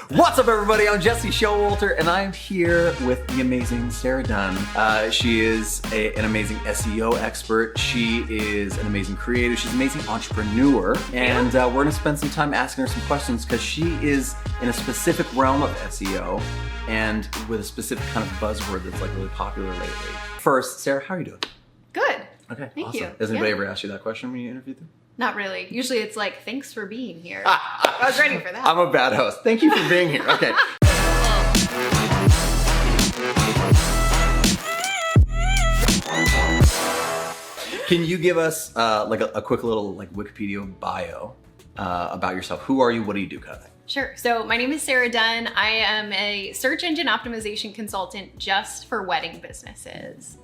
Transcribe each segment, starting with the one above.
What's up, everybody? I'm Jesse Showalter, and I'm here with the amazing Sara Dunn. She is an amazing SEO expert. She is an amazing creator. She's an amazing entrepreneur, and we're going to spend some time asking her some questions because she is in a specific realm of SEO and with a specific kind of buzzword that's like really popular lately. First, Sara, how are you doing? Good. Okay, Thank awesome. you. Has anybody ever asked you that question when you interviewed them? Not really. Usually it's like, thanks for being here. I was ready for that. I'm a bad host. Thank you for being here. Okay. Can you give us like a quick little like Wikipedia bio about yourself? Who are you? What do you do, kind of thing? Sure. So my name is Sara Dunn. I am a search engine optimization consultant just for wedding businesses.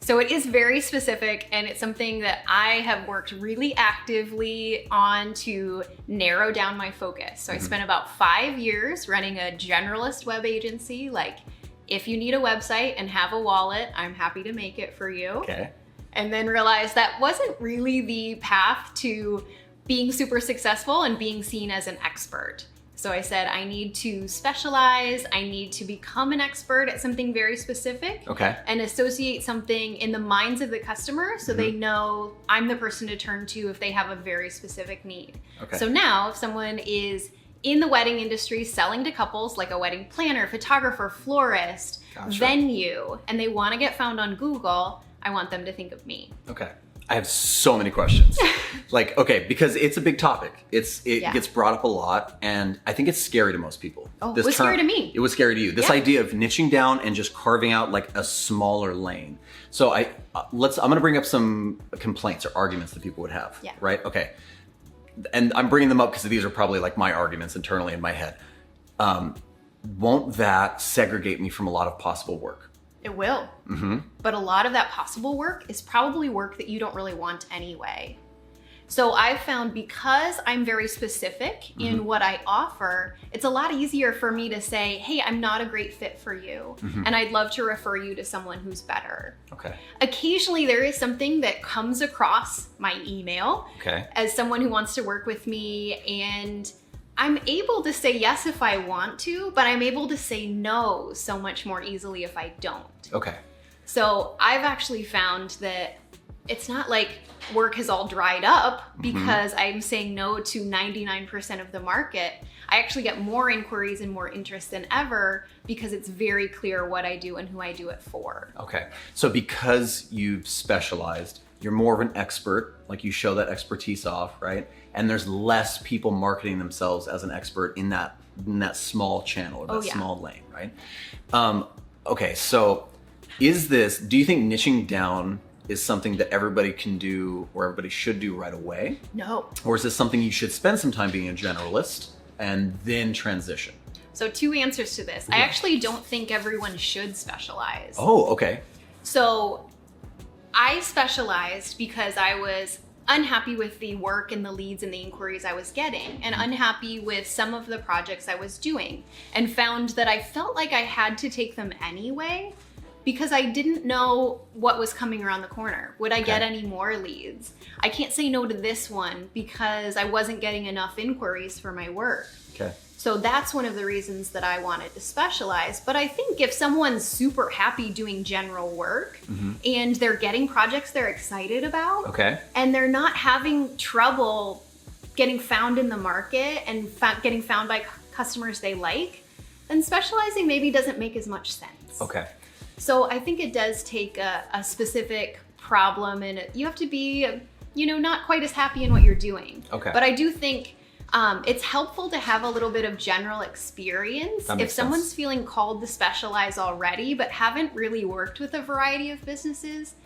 So it is very specific, and it's something that I have worked really actively on to narrow down my focus. So I spent about 5 years running a generalist web agency. Like, if you need a website and have a wallet, I'm happy to make it for you. Okay. And then realized that wasn't really the path to being super successful and being seen as an expert. So I said, I need to specialize, I need to become an expert at something very specific, and associate something in the minds of the customer so they know I'm the person to turn to if they have a very specific need. So now if someone is in the wedding industry selling to couples, like a wedding planner, photographer, florist, venue, and they want to get found on Google, I want them to think of me. Okay. I have so many questions. Because it's a big topic. It gets brought up a lot, and I think it's scary to most people. Oh, it was scary to me. It was scary to you. This idea of niching down and just carving out like a smaller lane. So I'm gonna bring up some complaints or arguments that people would have. Yeah. Right? Okay. And I'm bringing them up because these are probably like my arguments internally in my head. Won't that segregate me from a lot of possible work? It will. But a lot of that possible work is probably work that you don't really want anyway. So I've found because I'm very specific in what I offer, it's a lot easier for me to say, hey, I'm not a great fit for you, and I'd love to refer you to someone who's better. Okay. Occasionally there is something that comes across my email as someone who wants to work with me, and I'm able to say yes if I want to, but I'm able to say no so much more easily if I don't. Okay. So I've actually found that it's not like work has all dried up because I'm saying no to 99% of the market. I actually get more inquiries and more interest than ever because it's very clear what I do and who I do it for. Okay. So because you've specialized, you're more of an expert, like you show that expertise off, right? And there's less people marketing themselves as an expert in that small channel or that small lane, right? Okay, so do you think niching down is something that everybody can do or everybody should do right away? No. Or is this something you should spend some time being a generalist and then transition? So 2 answers to this. I actually don't think everyone should specialize. Oh, okay. So I specialized because I was unhappy with the work and the leads and the inquiries I was getting, and unhappy with some of the projects I was doing, and found that I felt like I had to take them anyway because I didn't know what was coming around the corner. Would I get any more leads? I can't say no to this one because I wasn't getting enough inquiries for my work. Okay. So that's one of the reasons that I wanted to specialize. But I think if someone's super happy doing general work and they're getting projects they're excited about, and they're not having trouble getting found in the market and getting found by customers they like, then specializing maybe doesn't make as much sense. Okay. So I think it does take a specific problem, and you have to be, not quite as happy in what you're doing. Okay. But I do think it's helpful to have a little bit of general experience. If someone's feeling called to specialize already, but haven't really worked with a variety of businesses,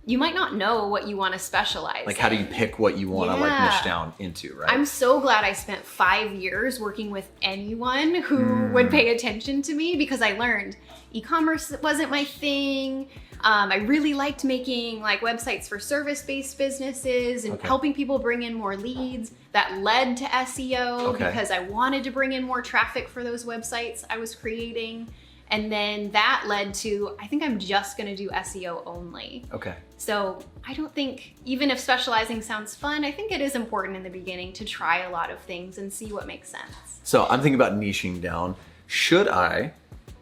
you might not know what you want to specialize in. How do you pick what you want to niche down into, right? I'm so glad I spent 5 years working with anyone who would pay attention to me, because I learned e-commerce wasn't my thing. I really liked making websites for service-based businesses and helping people bring in more leads. That led to SEO because I wanted to bring in more traffic for those websites I was creating. And then that led to, I think I'm just gonna do SEO only. Okay. So I don't think, even if specializing sounds fun, I think it is important in the beginning to try a lot of things and see what makes sense. So I'm thinking about niching down. Should I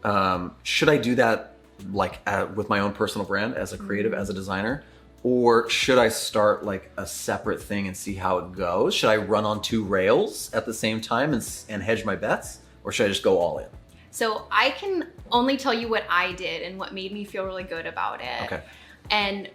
do that like with my own personal brand as a creative, as a designer? Or should I start like a separate thing and see how it goes? Should I run on 2 rails at the same time and hedge my bets? Or should I just go all in? So I can only tell you what I did and what made me feel really good about it. Okay. And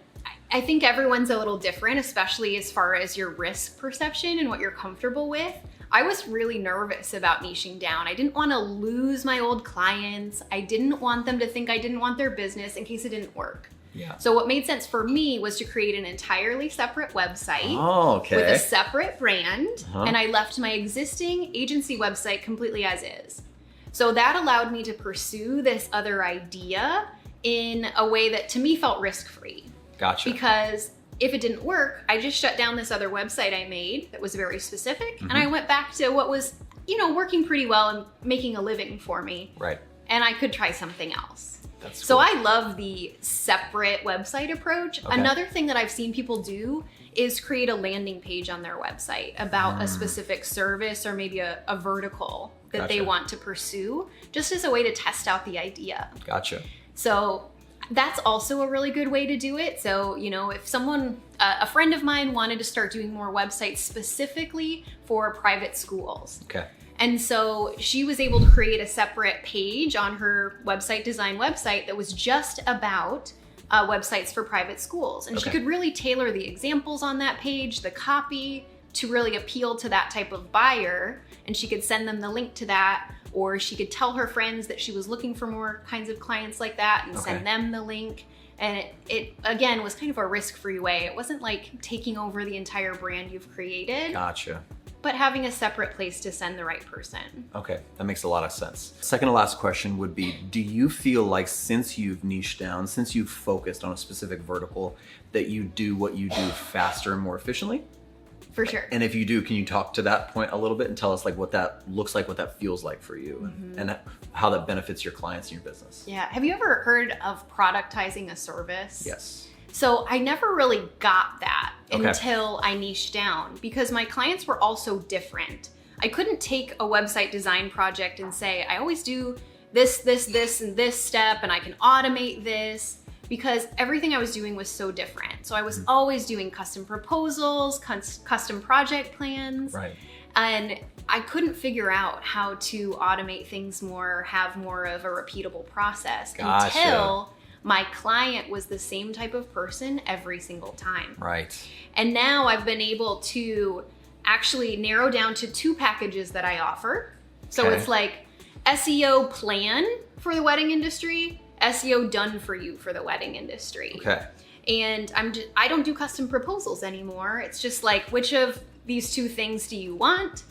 I think everyone's a little different, especially as far as your risk perception and what you're comfortable with. I was really nervous about niching down. I didn't want to lose my old clients. I didn't want them to think I didn't want their business in case it didn't work. Yeah. So what made sense for me was to create an entirely separate website okay. with a separate brand. And I left my existing agency website completely as is. So that allowed me to pursue this other idea in a way that to me felt risk-free. Gotcha. Because if it didn't work, I just shut down this other website I made that was very specific. And I went back to what was, working pretty well and making a living for me. Right. And I could try something else. That's So cool. I love the separate website approach. Okay. Another thing that I've seen people do is create a landing page on their website about a specific service or maybe a vertical that they Gotcha. want to pursue, just as a way to test out the idea. Gotcha. So that's also a really good way to do it. So, if someone, a friend of mine wanted to start doing more websites specifically for private schools. Okay. And so she was able to create a separate page on her website design website that was just about websites for private schools. And she Okay. could really tailor the examples on that page, the copy, to really appeal to that type of buyer. And she could send them the link to that, or she could tell her friends that she was looking for more kinds of clients like that and Okay. send them the link. And it again was kind of a risk-free way. It wasn't like taking over the entire brand you've created, Gotcha. but having a separate place to send the right person. Okay, that makes a lot of sense. Second to last question would be, do you feel like since you've niched down, since you've focused on a specific vertical, that you do what you do faster and more efficiently? For sure. And if you do, can you talk to that point a little bit and tell us like what that looks like, what that feels like for you, and how that benefits your clients and your business? Yeah. Have you ever heard of productizing a service? Yes. So I never really got that Okay. until I niched down, because my clients were all so different. I couldn't take a website design project and say, I always do this, and this step, and I can automate this, because everything I was doing was so different. So I was always doing custom proposals, custom project plans. Right. And I couldn't figure out how to automate things more, have more of a repeatable process Gotcha. until my client was the same type of person every single time. Right. And now I've been able to actually narrow down to 2 packages that I offer. So Okay. it's like SEO plan for the wedding industry, SEO done for you for the wedding industry. Okay. And I don't do custom proposals anymore. It's just like, which of these 2 things do you want?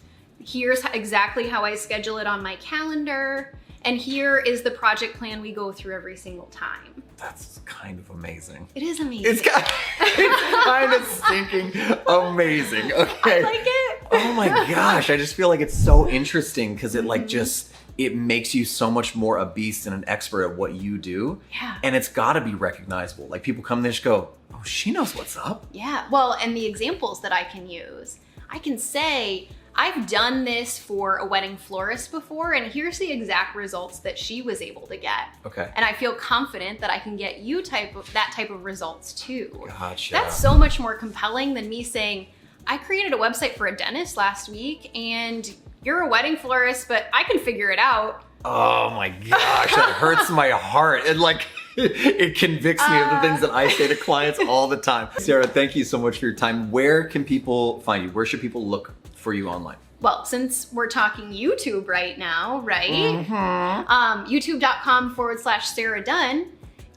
Here's exactly how I schedule it on my calendar. And here is the project plan we go through every single time. That's kind of amazing. It is amazing. It's kind of stinking amazing. Okay. I like it. Oh my gosh, I just feel like it's so interesting because it like just, it makes you so much more a beast and an expert at what you do. Yeah. And it's gotta be recognizable. Like people come and they just go, oh, she knows what's up. Yeah. Well, and the examples that I can use, I can say, I've done this for a wedding florist before, and here's the exact results that she was able to get. Okay. And I feel confident that I can get you that type of results too. Gotcha. That's so much more compelling than me saying, I created a website for a dentist last week, and you're a wedding florist, but I can figure it out. Oh my gosh, that hurts my heart. It like, it convicts me of the things that I say to clients all the time. Sara, thank you so much for your time. Where can people find you? Where should people look for you online? Well, since we're talking YouTube right now, right? Mm-hmm. YouTube.com/Sara Dunn.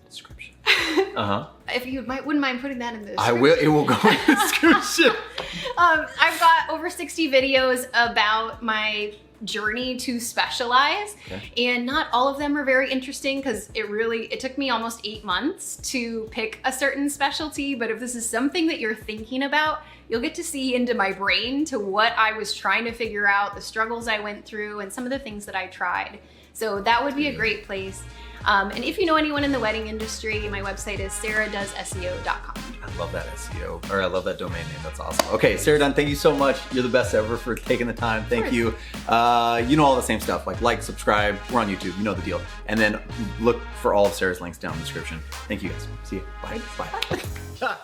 Description. Uh-huh. If you wouldn't mind putting that in the I description. will, it will go in the description. I've got over 60 videos about my journey to specialize, and not all of them are very interesting because it took me almost 8 months to pick a certain specialty. But if this is something that you're thinking about, you'll get to see into my brain to what I was trying to figure out, the struggles I went through, and some of the things that I tried. So that would be a great place. And if you know anyone in the wedding industry, my website is saradoesseo.com. I love that SEO, or I love that domain name. That's awesome. Okay, Sara Dunn, thank you so much. You're the best ever for taking the time. Thank you. You know all the same stuff, like, subscribe. We're on YouTube. You know the deal. And then look for all of Sara's links down in the description. Thank you guys. See you. Bye. Bye.